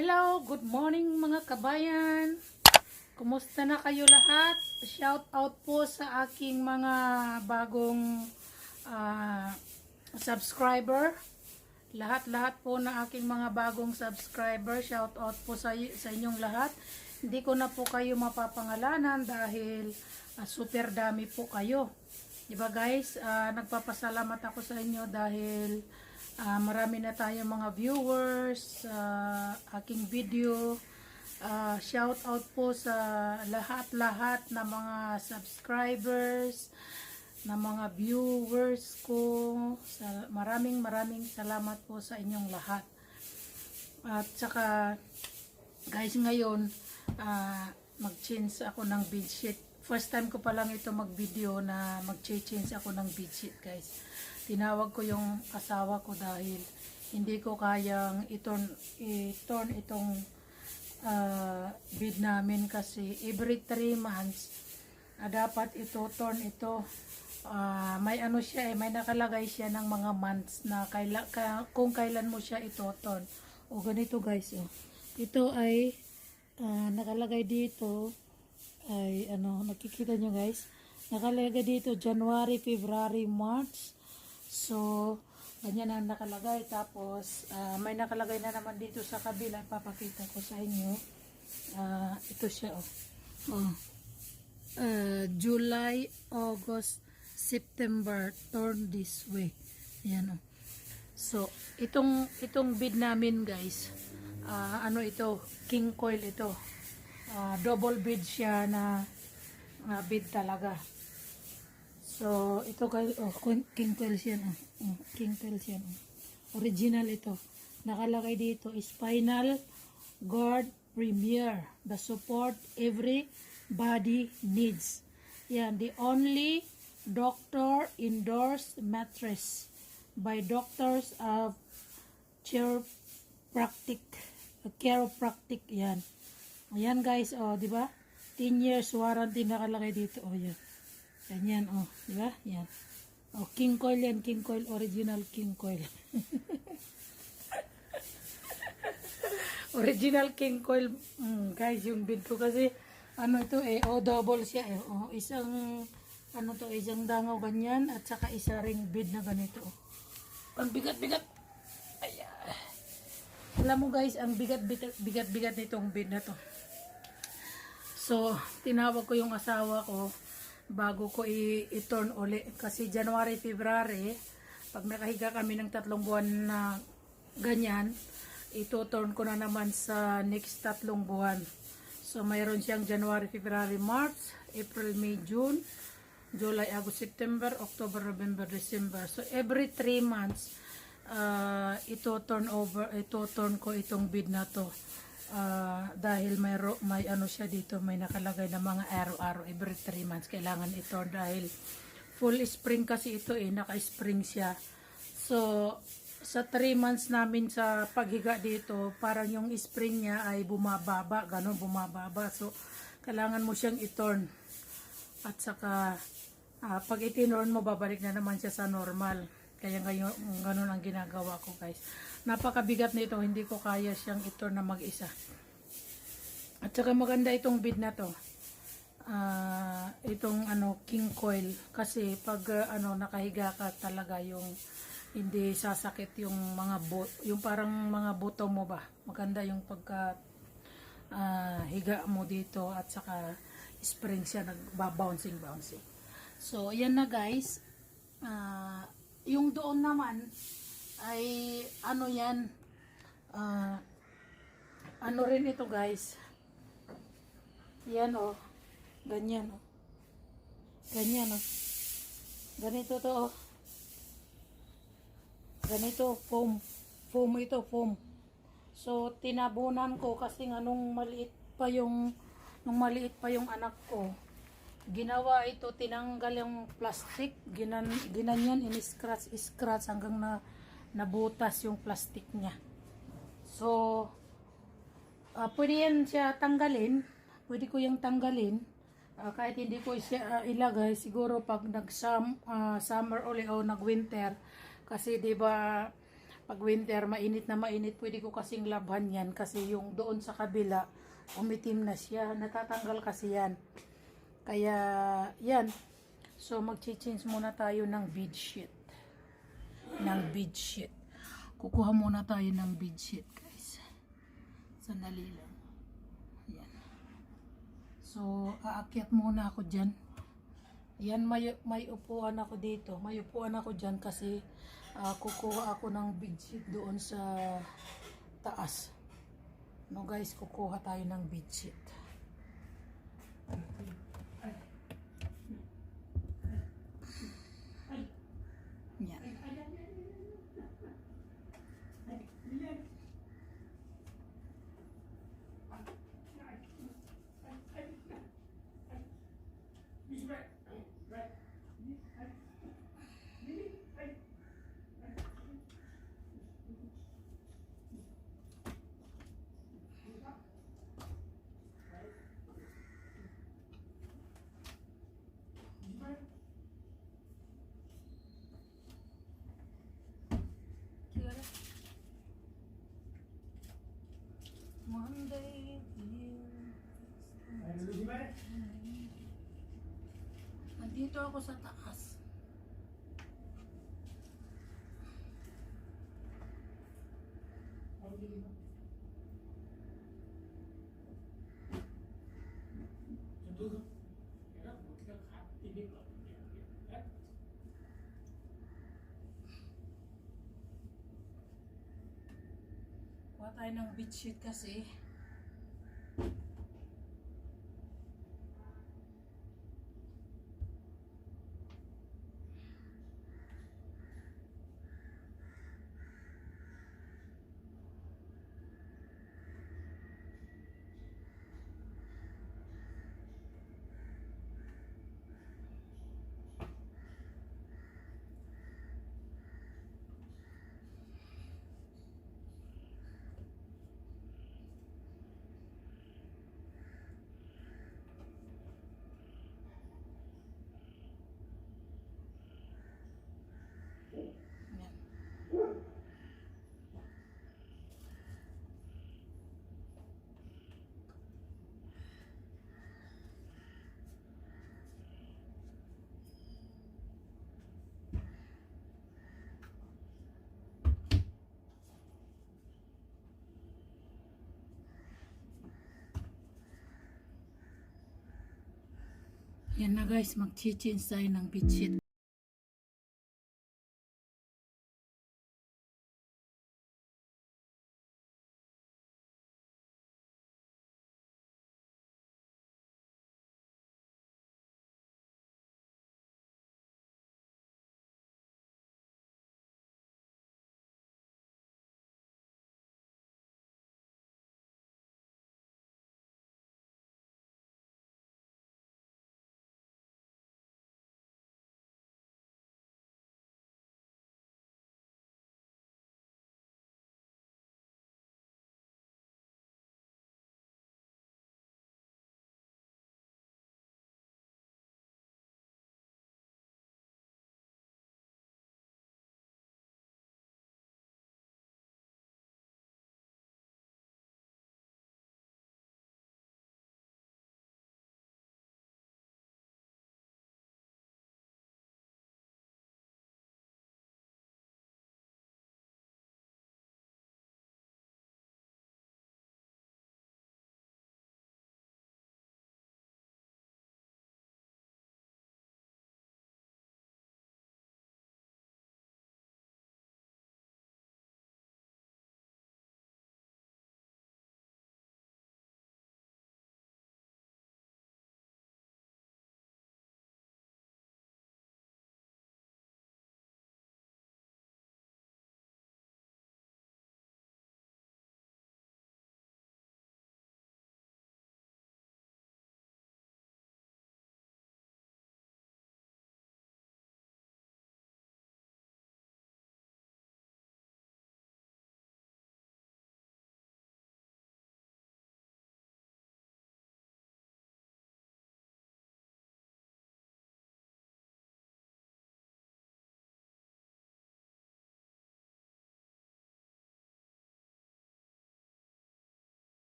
Hello, good morning mga kabayan. Kumusta na kayo lahat? Shout out po sa aking mga bagong subscriber. Lahat-lahat po na aking mga bagong subscriber. Shout out po sa inyong lahat. Hindi ko na po kayo mapapangalanan dahil super dami po kayo. Diba guys? Nagpapasalamat ako sa inyo dahil marami na tayong mga viewers sa aking video. Shout out po sa lahat-lahat na mga subscribers, na mga viewers ko. Maraming salamat po sa inyong lahat. At saka guys, ngayon mag-change ako ng bedsheet. First time ko pa lang ito mag-video na mag-change ako ng bedsheet guys. Tinawag ko yung asawa ko dahil hindi ko kayang i-turn itong bed namin kasi every 3 months dapat turn ito. May ano siya may nakalagay siya ng mga months na kung kailan mo siya ito-turn. O ganito guys, ito ay nakalagay dito ay nakikita nyo guys, nakalagay dito January, February, March. So ganyan ang nakalagay. Tapos may nakalagay na naman dito sa kabila, papakita ko sa inyo. Ito siya July, August, September, turn this way. Ayan So itong bed namin guys, ito, king coil ito. Double bed siya na bed talaga. So ito guys, king coil siya king coil siya. Original ito. Nakalagay dito, Spinal Guard Premier, the support every body needs. Yan, the only doctor endorsed mattress by doctors of chiropractic. Yan. Ayan guys, di ba? 10 years warranty nakalagay dito. Yan. Ganyan, di ba? Yan. King coil yan, king coil, original king coil. Original king coil, guys, yung bed ko kasi ito double siya isang isang dangaw ganyan at saka isa ring bed na ganito. Ang bigat-bigat. Alam mo guys, ang bigat-bigat nitong bed na to. So, tinawag ko yung asawa ko bago ko i-turn uli. Kasi January, February, pag nakahiga kami ng 3 buwan na ganyan, ito-turn ko na naman sa next 3 buwan. So, mayroon siyang January, February, March, April, May, June, July, August, September, October, November, December. So, every 3 months, ito-turn ko itong bed na to. Dahil may siya dito, may nakalagay na mga araw-araw, every 3 months kailangan ito dahil full spring kasi ito naka-spring siya. So sa 3 months namin sa paghiga dito, parang yung spring niya ay bumababa, bumababa. So kailangan mo siyang i-turn. At saka pag i-turn mo, babalik na naman siya sa normal. Kaya ganun ang ginagawa ko guys. Napakabigat nito, hindi ko kaya siyang i-turn na mag-isa. At saka maganda itong bed na to. Itong king coil kasi pag nakahiga ka talaga yung hindi sasakit yung mga yung parang mga buto mo ba. Maganda yung pagka higa mo dito at saka spring siya nagba-bouncing. So ayan na guys. Yung doon naman ay yan rin ito guys. Yan ganyan ganyan ganito to ganito foam ito. So tinabunan ko kasi nung maliit pa yung anak ko, ginawa ito, tinanggal yung plastic, ginanyan, in-scratch hanggang nabutas yung plastic niya. So pwede yan siya tanggalin, pwede ko yung tanggalin kahit hindi ko siya ilagay siguro pag summer uli o nag-winter kasi 'di ba Pag winter, mainit na mainit, pwede ko kasing labhan yan kasi yung doon sa kabila, umitim na siya. Natatanggal kasi yan. Kaya, yan. So, mag-change muna tayo ng bedsheet. Kukuha muna tayo ng bedsheet, guys. Sandali lang. Yan. So, aakyat muna ako dyan. Yan, may upuan ako dito. May upuan ako dyan kasi kukuha ako ng bedsheet doon sa taas. No guys, kukuha tayo ng bedsheet. Yan. Monday, nandito ako sa taas. Kuha tayo ng bedsheet kasi. Yan na guys, mag-change tayo ng bedsheet.